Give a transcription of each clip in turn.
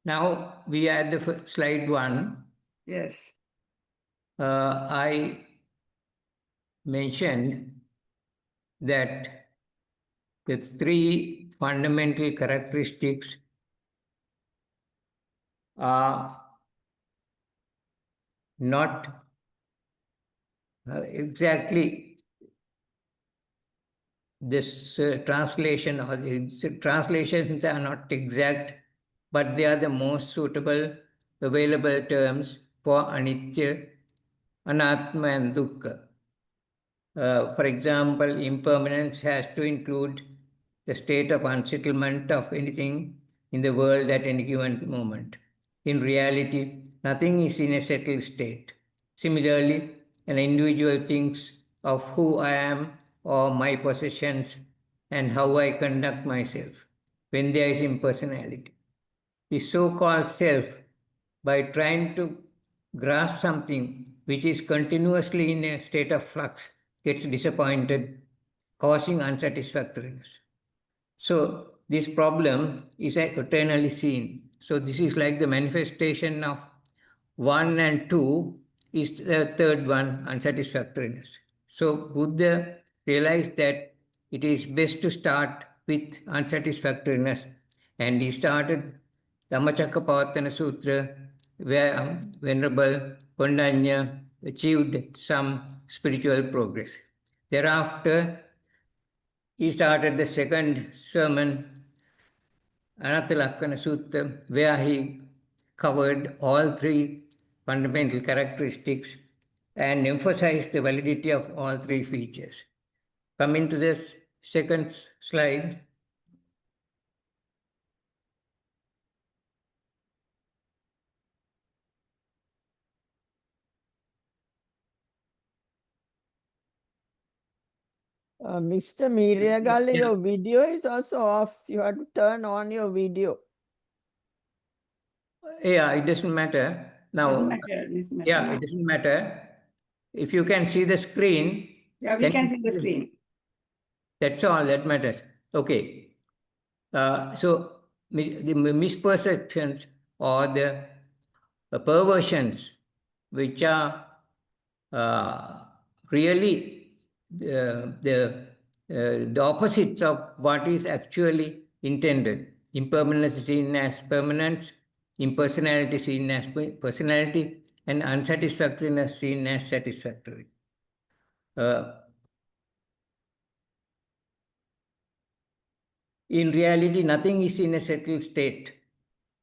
Now we are at the slide 1. Yes. I mentioned that the 3 fundamental characteristics are not exactly this translation, or the translations are not exact, but they are the most suitable available terms for anitya, anatma, and dukkha. For example, impermanence has to include the state of unsettlement of anything in the world at any given moment. In reality, nothing is in a settled state. Similarly, an individual thinks of who I am or my possessions and how I conduct myself when there is impersonality. The so-called self, by trying to grasp something which is continuously in a state of flux, gets disappointed, causing unsatisfactoriness. So this problem is eternally seen. So this is like the manifestation of 1 and 2 is the third one, unsatisfactoriness. So Buddha realized that it is best to start with unsatisfactoriness, and he started Dhammacakkappavattana Sutra, where Venerable Kondanya achieved some spiritual progress. Thereafter, he started the second sermon, Anattalakkana Sutta, where he covered all 3 fundamental characteristics and emphasized the validity of all 3 features. Coming to this second slide. Mr. Miriyagalla, your video is also off. You have to turn on your video. Yeah, it doesn't matter. Now, Doesn't matter. yeah, it doesn't matter. If you can see the screen. Yeah, we can see the screen. That's all that matters. Okay. So the misperceptions or the perversions, which are really the opposites of what is actually intended. Impermanence is seen as permanence, impersonality seen as personality, and unsatisfactoriness seen as satisfactory. In reality, nothing is in a settled state.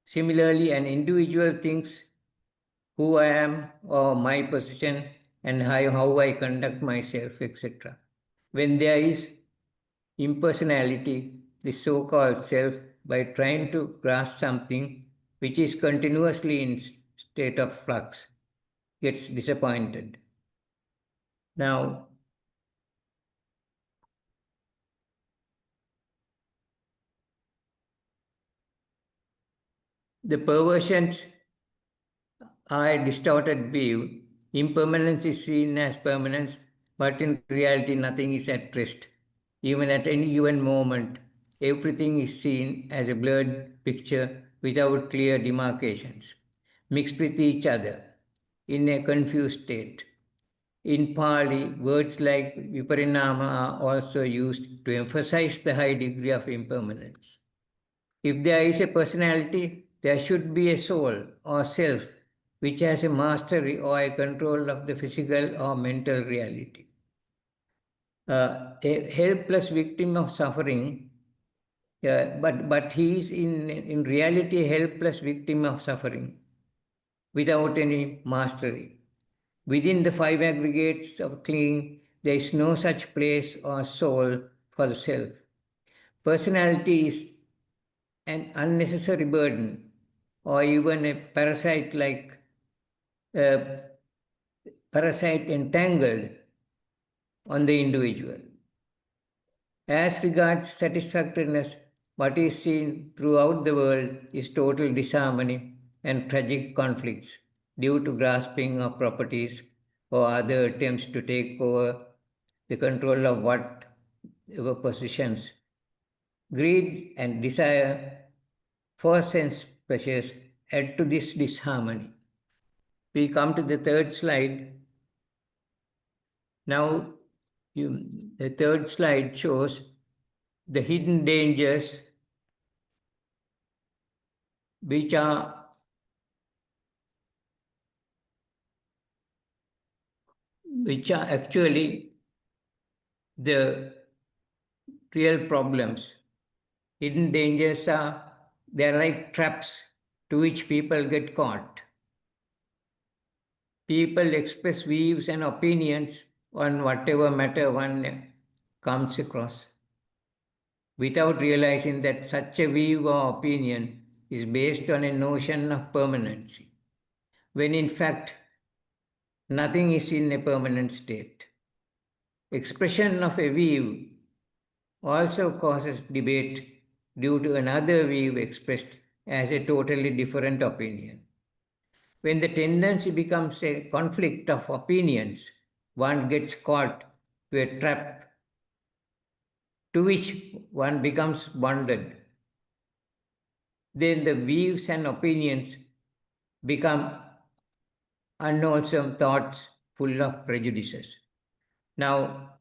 Similarly, an individual thinks who I am or my position and how I conduct myself, etc. When there is impersonality, the so-called self, by trying to grasp something which is continuously in state of flux, gets disappointed. Now, the perversions are a distorted view. Impermanence is seen as permanence, but in reality, nothing is at rest. Even at any given moment, everything is seen as a blurred picture without clear demarcations, mixed with each other, in a confused state. In Pali, words like viparinama are also used to emphasize the high degree of impermanence. If there is a personality, there should be a soul or self which has a mastery or a control of the physical or mental reality. A helpless victim of suffering, but he is in reality a helpless victim of suffering without any mastery. Within the 5 aggregates of clinging, there is no such place or soul for the self. Personality is an unnecessary burden or even a parasite parasite entangled on the individual. As regards satisfactoriness, what is seen throughout the world is total disharmony and tragic conflicts due to grasping of properties or other attempts to take over the control of whatever possessions. Greed and desire for sense pleasures add to this disharmony. We come to the third slide. Now, the third slide shows the hidden dangers which are actually the real problems. Hidden dangers they're like traps to which people get caught. People express views and opinions on whatever matter one comes across, without realizing that such a view or opinion is based on a notion of permanency, when in fact nothing is in a permanent state. Expression of a view also causes debate due to another view expressed as a totally different opinion. When the tendency becomes a conflict of opinions, one gets caught to a trap to which one becomes bonded. Then the views and opinions become unwholesome thoughts full of prejudices. Now,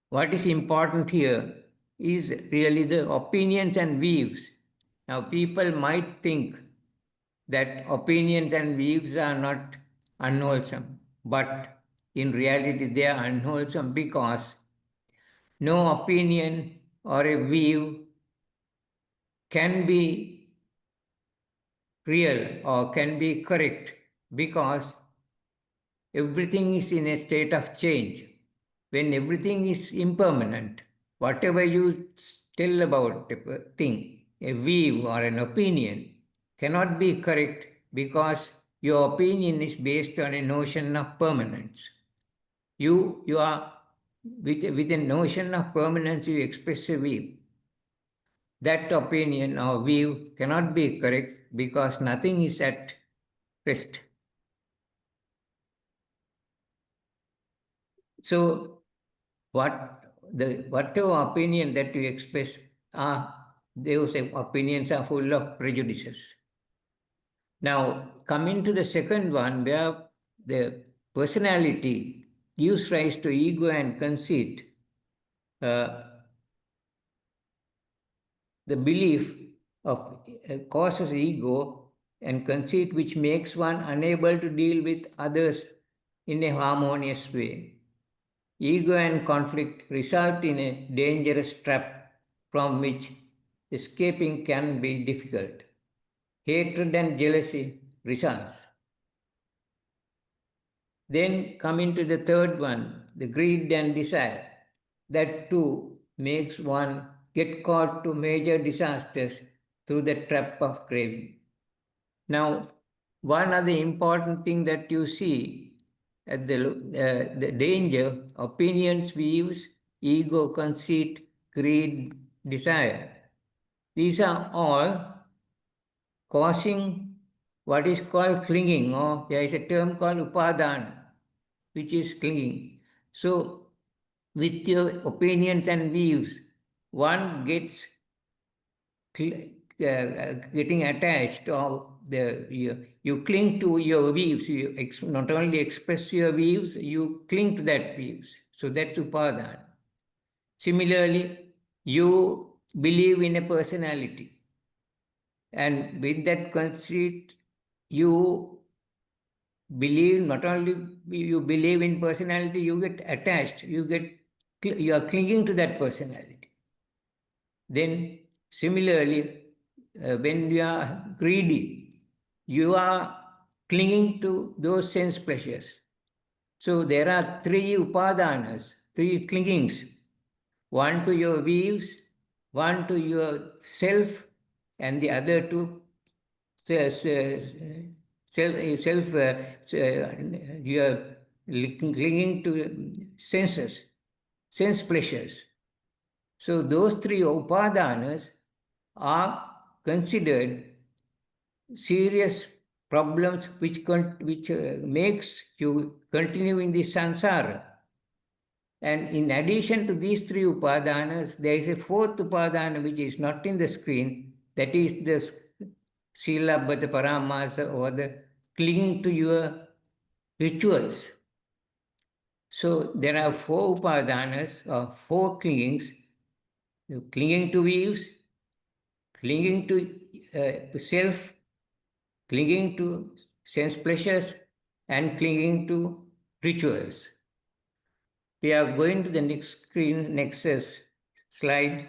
what is important here is really the opinions and views. Now, people might think that opinions and views are not unwholesome, but in reality they are unwholesome because no opinion or a view can be real or can be correct because everything is in a state of change. When everything is impermanent, whatever you tell about a thing, a view or an opinion, cannot be correct because your opinion is based on a notion of permanence. You are, with a notion of permanence, you express a view. That opinion or view cannot be correct because nothing is at rest. So, whatever opinion that you express those opinions are full of prejudices. Now, coming to the second one, where the personality gives rise to ego and conceit, the belief of causes ego and conceit, which makes one unable to deal with others in a harmonious way. Ego and conflict result in a dangerous trap from which escaping can be difficult. Hatred and jealousy results. Then coming to the third one, the greed and desire. That too makes one get caught to major disasters through the trap of craving. Now, one other important thing that you see at the danger, opinions, views, ego, conceit, greed, desire. These are all causing what is called clinging, or there is a term called upadana, which is clinging. So, with your opinions and views, one gets getting attached, or you cling to your views. You not only express your views, you cling to that views. So that's upadana. Similarly, you believe in a personality, and with that conceit, you believe, not only you believe in personality, you get attached, you are clinging to that personality. Then similarly, when you are greedy, you are clinging to those sense pleasures. So there are three upadanas, three clingings. One to your views, one to your self, and the other to you are clinging to senses, sense pleasures. So those three upadanas are considered serious problems which makes you continue in the samsara. And in addition to these three upadanas, there is a fourth upadana which is not in the screen, that is the Silabhata Paramasa, or the clinging to your rituals. So there are 4 upadanas, or 4 clingings: clinging to views, clinging to self, clinging to sense pleasures, and clinging to rituals. We are going to the next screen, next slide,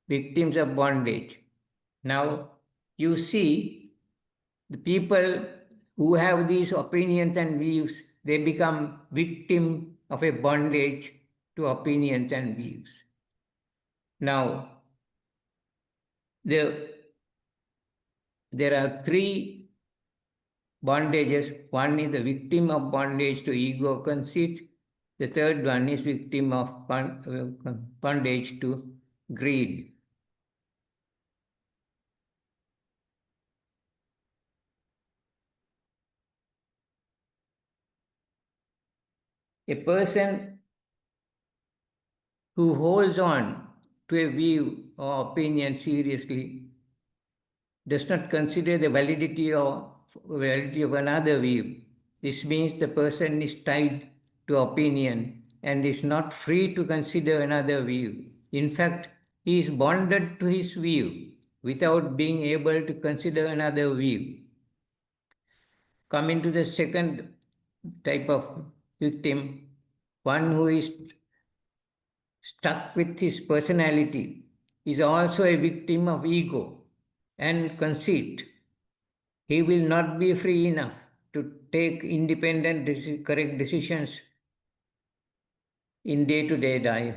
victims of bondage. Now, you see the people who have these opinions and views, they become victim of a bondage to opinions and views. Now, there are 3 bondages. One is the victim of bondage to ego conceit. The third one is victim of bondage to greed. A person who holds on to a view or opinion seriously does not consider the validity of another view. This means the person is tied to opinion and is not free to consider another view. In fact, he is bonded to his view without being able to consider another view. Coming to the second type of victim, one who is stuck with his personality, is also a victim of ego and conceit. He will not be free enough to take independent, correct decisions in day-to-day life.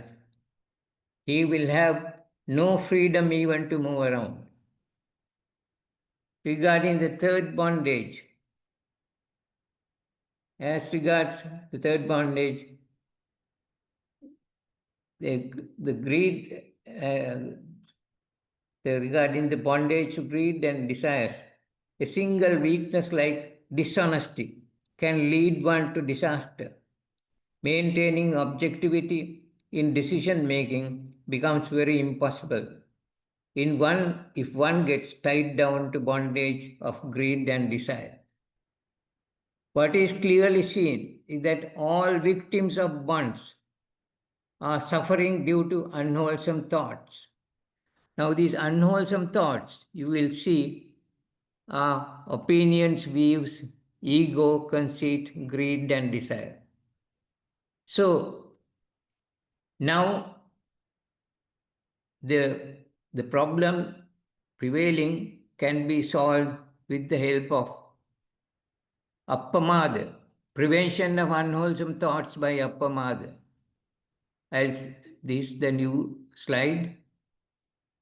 He will have no freedom even to move around. Regarding the third bondage, as regards the third bondage, the greed, regarding the bondage to greed and desires, a single weakness like dishonesty can lead one to disaster. Maintaining objectivity in decision making becomes very impossible. If one gets tied down to bondage of greed and desire. What is clearly seen is that all victims of bonds are suffering due to unwholesome thoughts. Now, these unwholesome thoughts, you will see, are opinions, views, ego, conceit, greed, and desire. So, now the problem prevailing can be solved with the help of appamada, prevention of unwholesome thoughts by appamada. This is the new slide.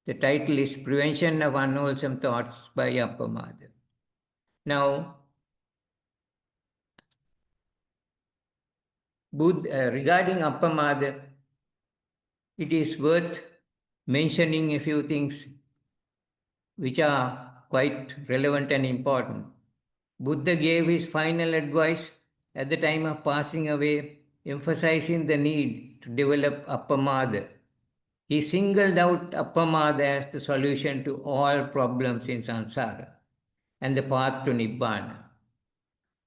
The title is Prevention of Unwholesome Thoughts by Appamada. Now, regarding appamada, it is worth mentioning a few things which are quite relevant and important. Buddha gave his final advice at the time of passing away, emphasizing the need to develop appamada. He singled out appamada as the solution to all problems in samsara and the path to Nibbana.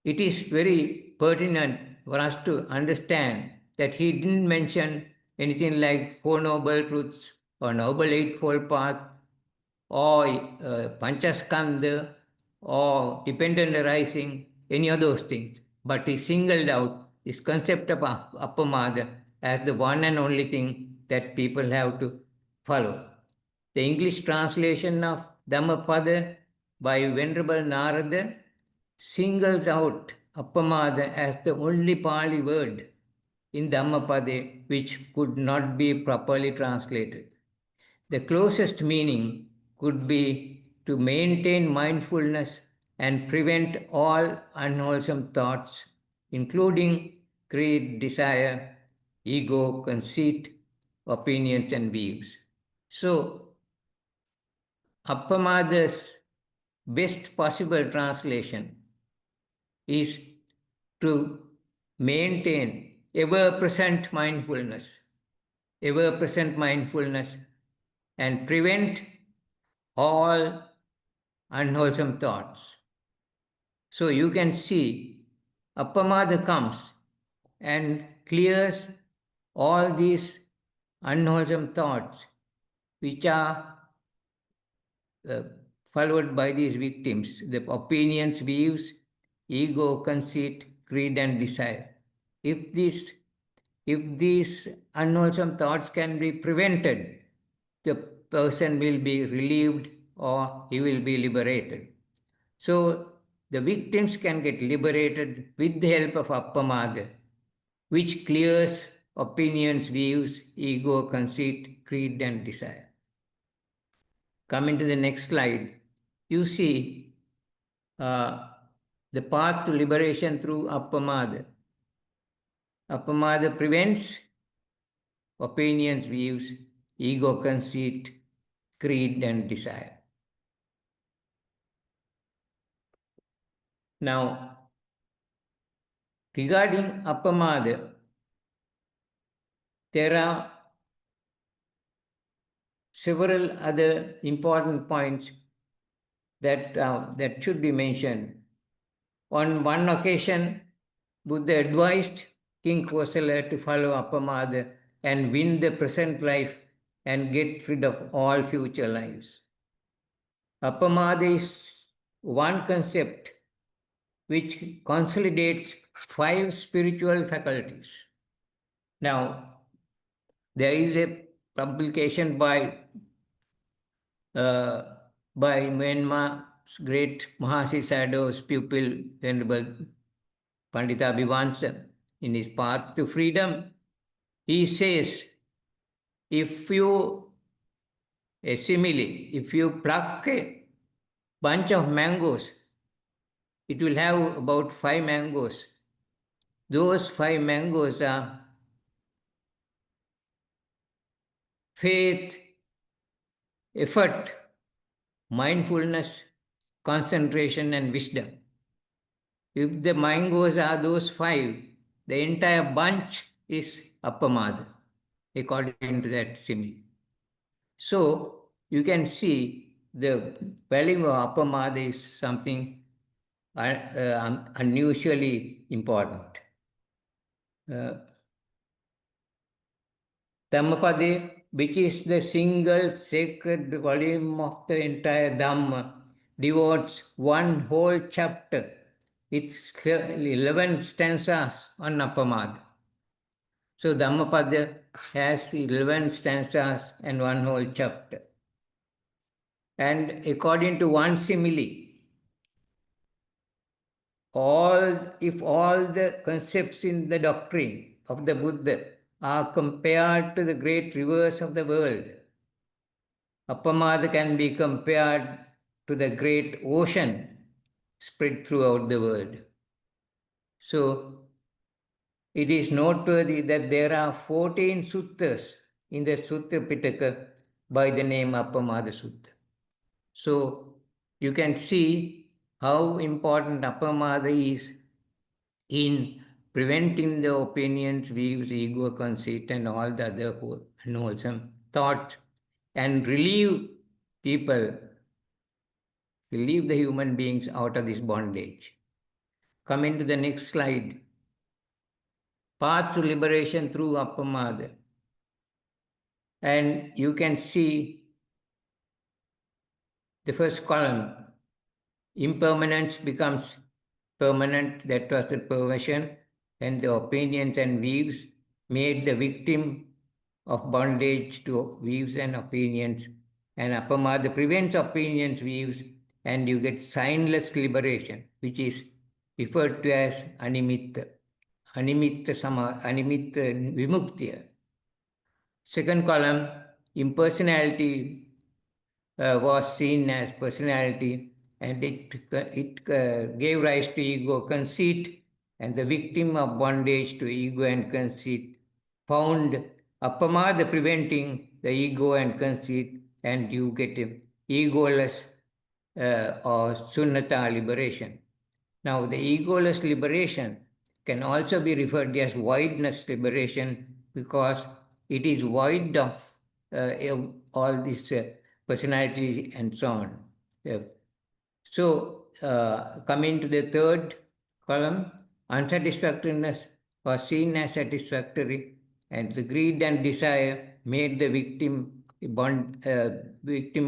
It is very pertinent for us to understand that he didn't mention anything like Four Noble Truths or Noble Eightfold Path or Panchaskanda or dependent arising, any of those things. But he singled out this concept of appamada as the one and only thing that people have to follow. The English translation of Dhammapada by Venerable Narada singles out appamada as the only Pali word in Dhammapada which could not be properly translated. The closest meaning could be to maintain mindfulness and prevent all unwholesome thoughts, including greed, desire, ego, conceit, opinions, and views. So, appamada's best possible translation is to maintain ever-present mindfulness, and prevent all unwholesome thoughts. So you can see Appamada comes and clears all these unwholesome thoughts which are followed by these victims, the opinions, views, ego, conceit, greed, and desire. If these unwholesome thoughts can be prevented, the person will be relieved or he will be liberated. So the victims can get liberated with the help of Appamada, which clears opinions, views, ego, conceit, greed, and desire. Coming to the next slide, you see the path to liberation through Appamada. Appamada prevents opinions, views, ego, conceit, greed, and desire. Now, regarding Appamada, there are several other important points that should be mentioned. On one occasion, Buddha advised King Kosala to follow Appamada and win the present life and get rid of all future lives. Appamada is one concept which consolidates 5 spiritual faculties. Now, there is a publication by Myanmar's great Mahasi Sadho's pupil, Venerable Pandita Bhivansa, in his Path to Freedom. He says, if you pluck a bunch of mangoes, it will have about 5 mangoes. Those 5 mangoes are faith, effort, mindfulness, concentration, and wisdom. If the mangoes are those 5, the entire bunch is Appamada, according to that simile. So you can see the value of Appamada is something unusually important. Dhammapade, which is the single sacred volume of the entire Dhamma, devotes one whole chapter. It's 11 stanzas on Appamada. So Dhammapada has 11 stanzas and one whole chapter. And according to one simile, if all the concepts in the doctrine of the Buddha are compared to the great rivers of the world, Appamada can be compared to the great ocean spread throughout the world. So it is noteworthy that there are 14 suttas in the Sutta Pitaka by the name Appamada Sutta. So you can see how important Appamada is in preventing the opinions, views, ego, conceit, and all the other unwholesome thoughts, and relieve the human beings out of this bondage. Coming to the next slide. Path to liberation through Appamada. And you can see the first column. Impermanence becomes permanent. That was the perversion. And the opinions and views made the victim of bondage to views and opinions. And Appamada prevents opinions, views, and you get signless liberation, which is referred to as animitta. Animitta vimuktiya. Second column, impersonality was seen as personality, and it gave rise to ego, conceit, and the victim of bondage to ego and conceit found Appamada preventing the ego and conceit, and you get egoless or sunnata liberation. Now, the egoless liberation can also be referred to as voidness liberation, because it is void of all these personalities and so on. So, coming to the third column, unsatisfactoriness was seen as satisfactory, and the greed and desire made the victim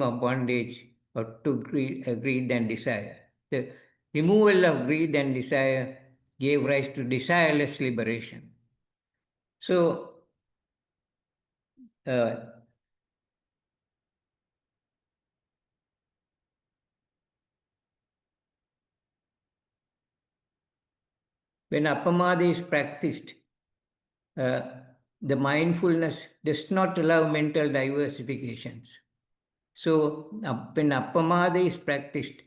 of bondage or to greed and desire. The removal of greed and desire gave rise to desireless liberation. So, when appamada is practiced, the mindfulness does not allow mental diversifications. So, when appamada is practiced,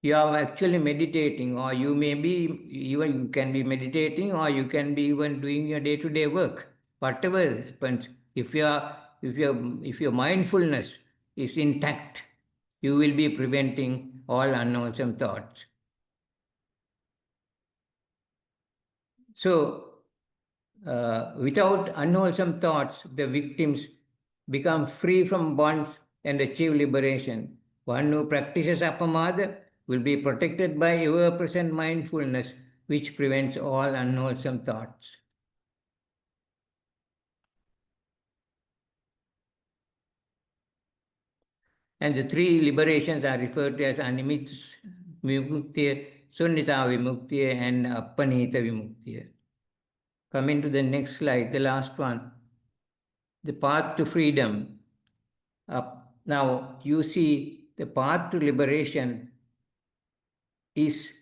you are actually meditating, or you may be even, you can be meditating, or you can be even doing your day-to-day work. Whatever happens, if your mindfulness is intact, you will be preventing all unwholesome thoughts. So, without unwholesome thoughts, the victims become free from bonds and achieve liberation. One who practices appamada will be protected by ever-present mindfulness, which prevents all unwholesome thoughts. And the three liberations are referred to as animits vimuktiya, sunnita vimuktiya, and appanita vimuktiya. Coming to the next slide, the last one, the path to freedom. Now, you see, the path to liberation is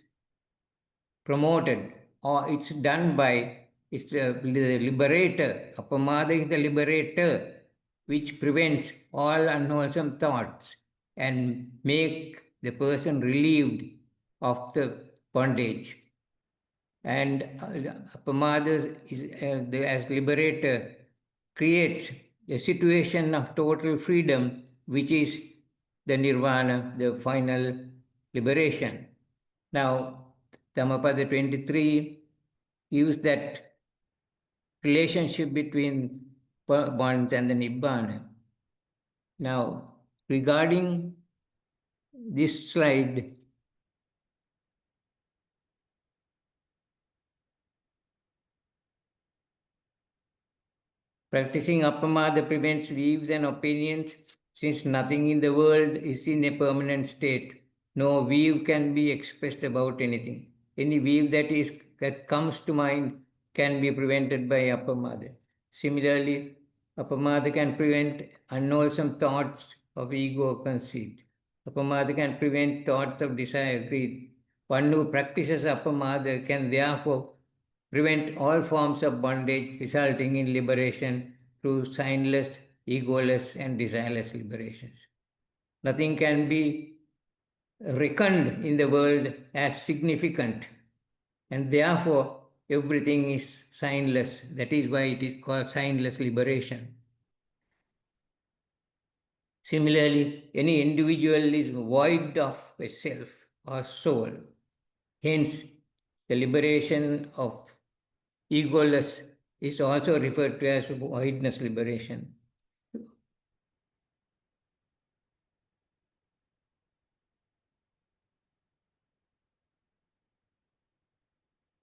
promoted, or it's done by, it's the liberator. Appamada is the liberator, which prevents all unwholesome thoughts and make the person relieved of the bondage. And appamada is, as liberator, creates a situation of total freedom, which is the nirvana, the final liberation. Now, Dhammapada 23 gives that relationship between bonds and the Nibbana. Now, regarding this slide, practicing appamada prevents views and opinions, since nothing in the world is in a permanent state. No view can be expressed about anything. Any view that comes to mind can be prevented by appamada. Similarly, appamada can prevent unwholesome thoughts of ego or conceit. Appamada can prevent thoughts of desire, greed. One who practices appamada can therefore prevent all forms of bondage, resulting in liberation through signless, egoless, and desireless liberations. Nothing can be reckoned in the world as significant, and therefore everything is signless. That is why it is called signless liberation. Similarly, any individual is void of a self or soul. Hence, the liberation of egoless is also referred to as voidness liberation.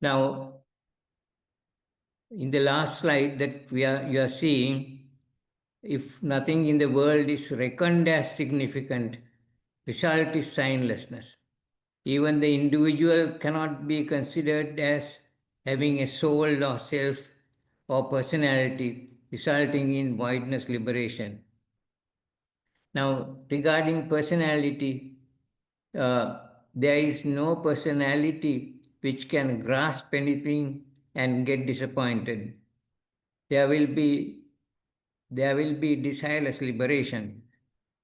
Now, in the last slide that you are seeing, if nothing in the world is reckoned as significant, result is signlessness. Even the individual cannot be considered as having a soul or self or personality, resulting in voidness liberation. Now, regarding personality, there is no personality which can grasp anything and get disappointed. There will be desireless liberation.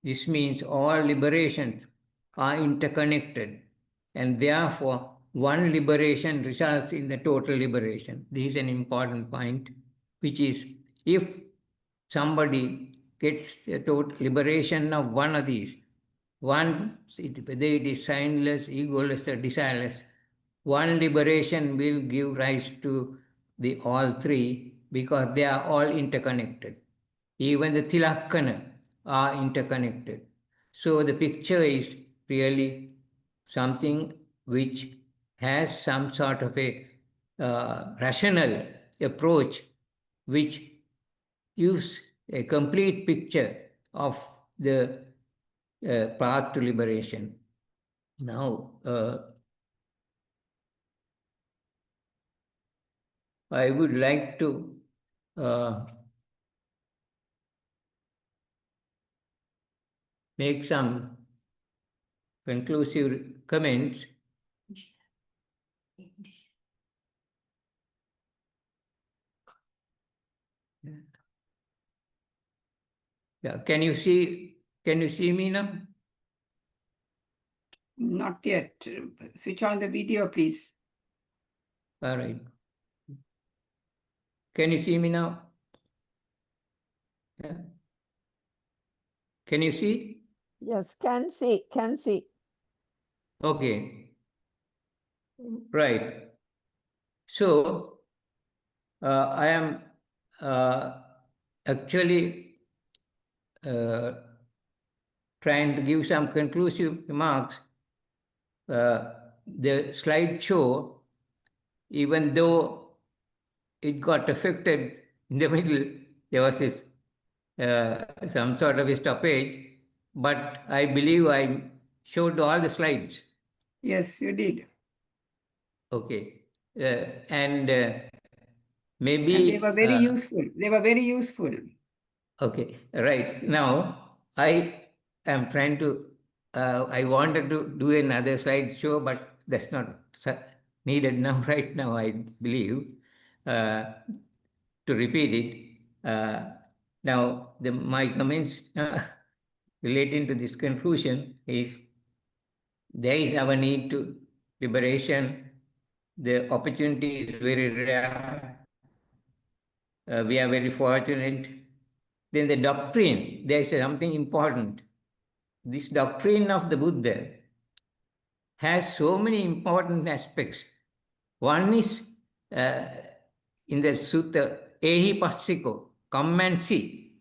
This means all liberations are interconnected, and therefore one liberation results in the total liberation. This is an important point, which is, if somebody gets the total liberation of one of these, whether it is signless, egoless, or desireless, one liberation will give rise to the all three, because they are all interconnected. Even the tilakkana are interconnected. So the picture is really something which has some sort of a rational approach which gives a complete picture of the path to liberation. Now, I would like to make some conclusive comments. Yeah, can you see me now? Not yet. Switch on the video, please. All right. Can you see me now? Yeah. Can you see? Yes, can see, can see. Okay. Right. So, I am actually trying to give some conclusive remarks. The slideshow, even though it got affected in the middle, there was this, some sort of a stoppage, but I believe I showed all the slides. Yes, you did. Okay. And maybe... And they were very useful. They were very useful. Okay, right. Now, I am trying to, I wanted to do another slideshow, but that's not needed now, right now, I believe, to repeat it. Now, my comments relating to this conclusion is, there is our need to liberation. The opportunity is very rare. We are very fortunate. Then the doctrine, there is something important. This doctrine of the Buddha has so many important aspects. One is in the sutta, Ehi Passiko, come and see.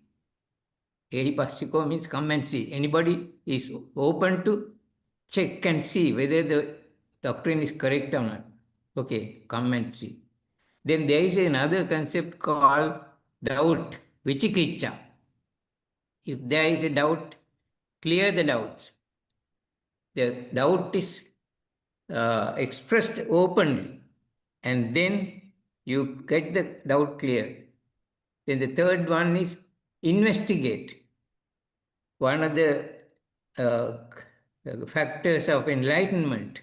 Ehi Passiko means come and see. Anybody is open to check and see whether the doctrine is correct or not. Okay, come and see. Then there is another concept called doubt, vichikicha. If there is a doubt, clear the doubts. The doubt is expressed openly, and then you get the doubt clear. Then the third one is investigate. One of the factors of enlightenment,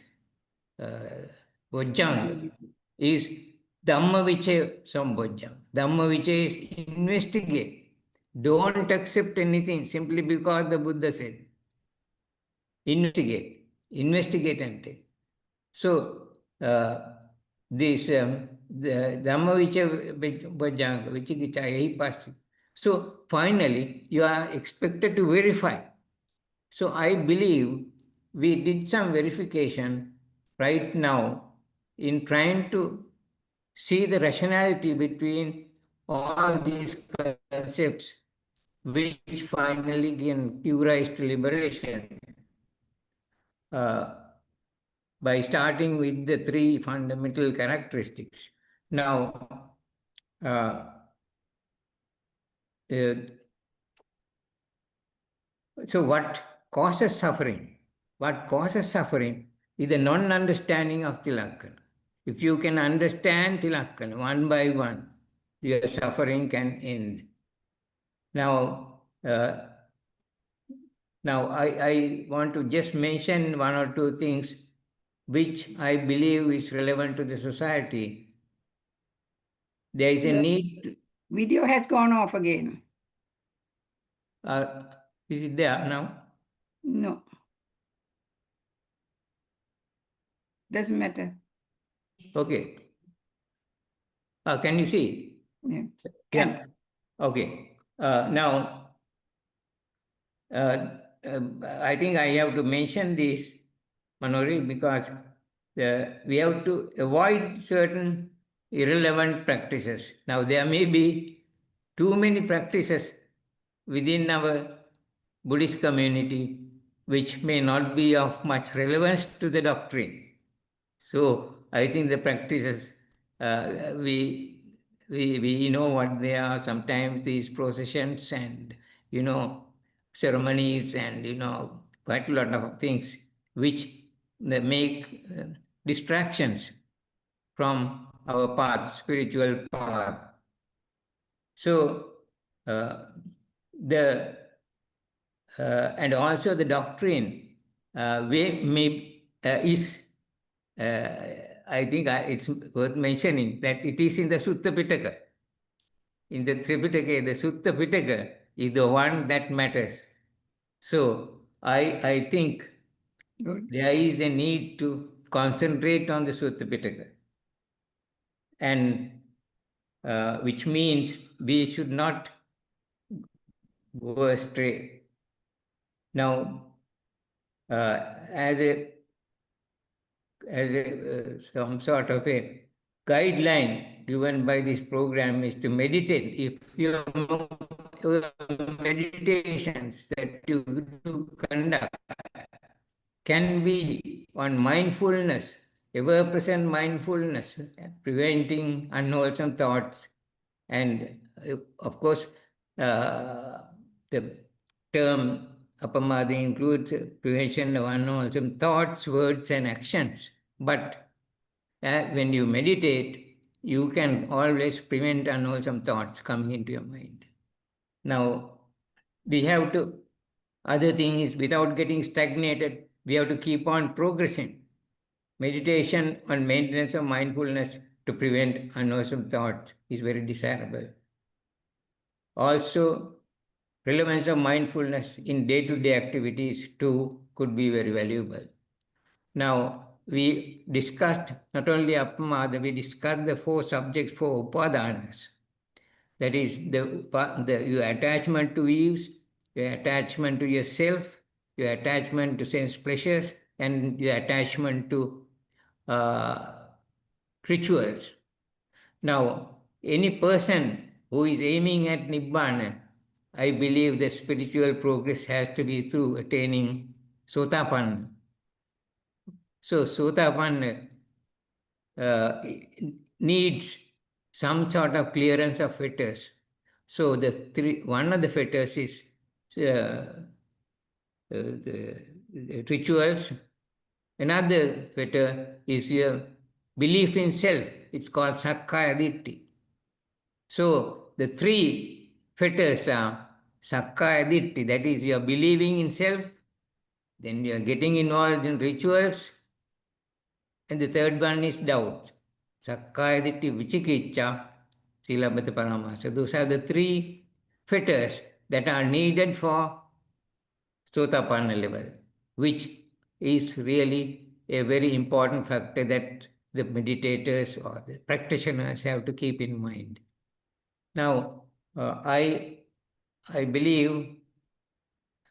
Bojjhanga, is Dhamma Vicaya Sambojjhanga. Dhamma Vicaya is investigate. Don't accept anything simply because the Buddha said. Investigate and take. So, this the Dhamma Vicaya Vichikicha Pasti. So, finally, you are expected to verify. So, I believe we did some verification right now in trying to see the rationality between all these concepts, which finally can give rise to liberation. By starting with the three fundamental characteristics. Now, so what causes suffering? What causes suffering is the non-understanding of Tilakkana. If you can understand Tilakkana one by one, your suffering can end. Now, I want to just mention one or two things which I believe is relevant to the society. There is a need to, Video has gone off again. is it there now? No. Doesn't matter. Okay. Can you see? Yeah. Yeah. Okay. Now, I think I have to mention this, Manori, because we have to avoid certain irrelevant practices. Now, there may be too many practices within our Buddhist community which may not be of much relevance to the doctrine. So I think the practices, we know what they are. Sometimes these processions and, ceremonies and, quite a lot of things which they make distractions from our path, spiritual path. So and also the doctrine is, I think it's worth mentioning that it is in the Sutta Pitaka. In the Tripitaka, the Sutta Pitaka is the one that matters. So I think Good. there is a need to concentrate on the Sutta Pitaka, and which means we should not go astray. Now, as some sort of a guideline given by this program is to meditate. If your meditations that you do conduct can be on mindfulness, ever-present mindfulness, preventing unwholesome thoughts, and of course, the term Appamada includes prevention of unwholesome thoughts, words, and actions. But when you meditate, you can always prevent unwholesome thoughts coming into your mind. Now, we have to, other thing is, without getting stagnated, we have to keep on progressing. Meditation on maintenance of mindfulness to prevent unwholesome thoughts is very desirable. Also, relevance of mindfulness in day-to-day activities too could be very valuable. Now, we discussed not only Appamada, we discussed the 4 subjects for Upadanas. That is, your attachment to views, your attachment to yourself, your attachment to sense pleasures, and your attachment to rituals. Now, any person who is aiming at Nibbana, I believe the spiritual progress has to be through attaining Sotapanna. So, Sotapanna needs some sort of clearance of fetters. So, one of the fetters is the rituals. Another fetter is your belief in self. It's called Sakkaya Ditthi. So the 3 fetters are Sakkaya Ditthi, that is, you are believing in self, then you are getting involved in rituals, and the third one is doubt. Sakkaya Ditthi, Vichikiccha, Silabhata Paramasa. Those are the 3 fetters that are needed for Sotapanna level, which is really a very important factor that the meditators or the practitioners have to keep in mind. Now, I believe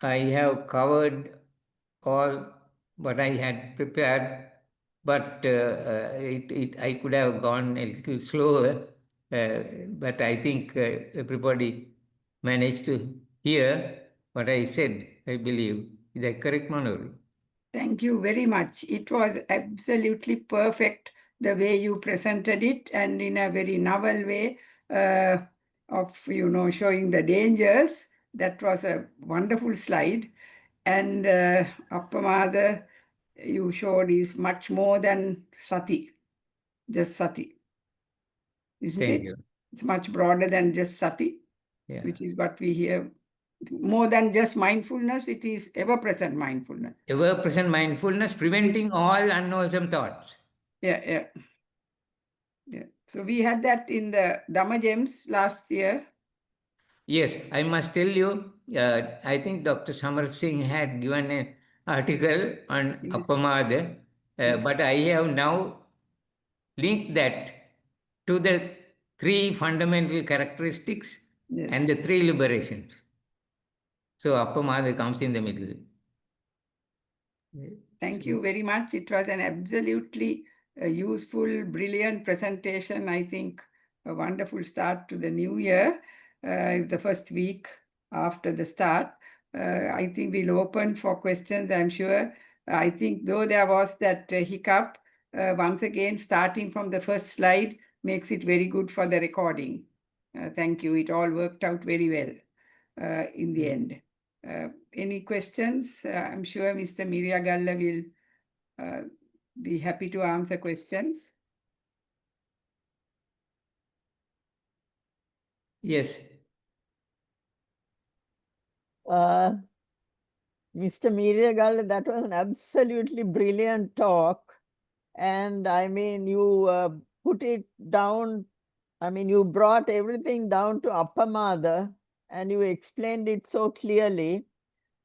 I have covered all what I had prepared, but I could have gone a little slower, but I think everybody managed to hear what I said, I believe. Is that correct, Manoj? Thank you very much. It was absolutely perfect the way you presented it, and in a very novel way of, showing the dangers. That was a wonderful slide. And Appamada, you showed, is much more than sati, just sati. Isn't Thank it? you. It's much broader than just sati, Yeah. which is what we hear. More than just mindfulness, it is ever-present mindfulness. Ever-present mindfulness, preventing all unwholesome thoughts. Yeah. So we had that in the Dhamma Gems last year. Yes, I must tell you, I think Dr. Samar Singh had given an article on Yes. Appamada, Yes. but I have now linked that to the 3 fundamental characteristics Yes. and the 3 liberations. So Appamada comes in the middle. Thank you very much. It was an absolutely useful, brilliant presentation. I think a wonderful start to the new year, the first week after the start. I think we'll open for questions, I'm sure. I think though there was that hiccup, once again, starting from the first slide makes it very good for the recording. Thank you. It all worked out very well in the end. Any questions? I'm sure Mr. Miriyagalla will be happy to answer questions. Yes. Mr. Miriyagalla, that was an absolutely brilliant talk. And I mean, you put it down, I mean, you brought everything down to Appamada and you explained it so clearly.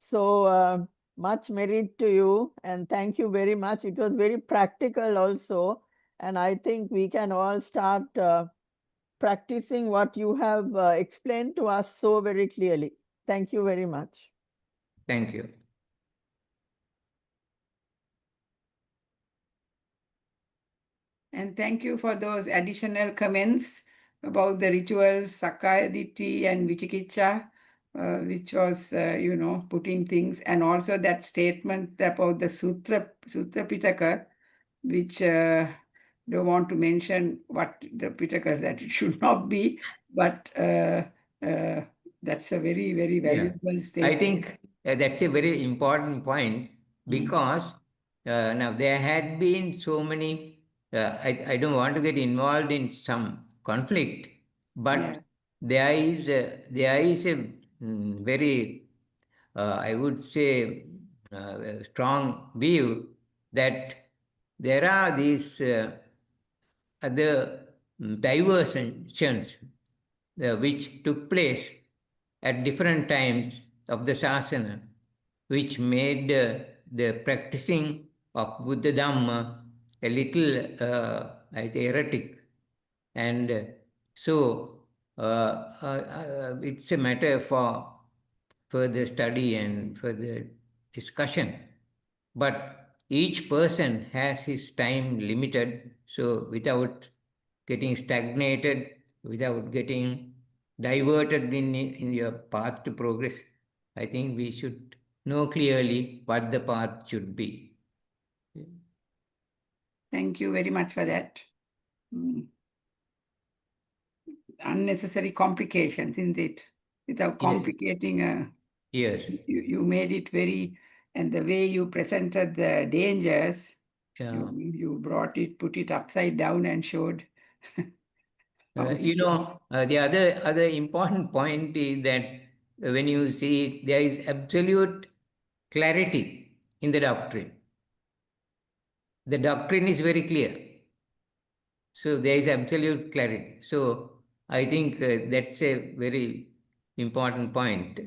So much merit to you and thank you very much. It was very practical also. And I think we can all start practicing what you have explained to us so very clearly. Thank you very much. Thank you. And thank you for those additional comments about the rituals, Sakayaditi and Vichikicha, which was, putting things, and also that statement about the Sutra Pitaka, which don't want to mention what the Pitaka that it should not be, but that's a very, very valuable statement. I think that's a very important point because now there had been so many, I don't want to get involved in some conflict, but there is a very, I would say, strong view that there are these other diversions which took place at different times of the Sasana, which made the practicing of Buddha Dhamma a little heretic. And so it's a matter for further study and further discussion. But each person has his time limited, so without getting stagnated, without getting diverted in your path to progress, I think we should know clearly what the path should be. Thank you very much for that. Unnecessary complications, isn't it? Without complicating, yes, you made it very, and the way you presented the dangers, yeah. you brought it, put it upside down and showed. The other important point is that when you see it, there is absolute clarity in the doctrine. The doctrine is very clear. So there is absolute clarity. So I think that's a very important point.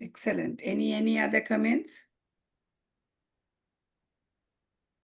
Excellent. Any other comments?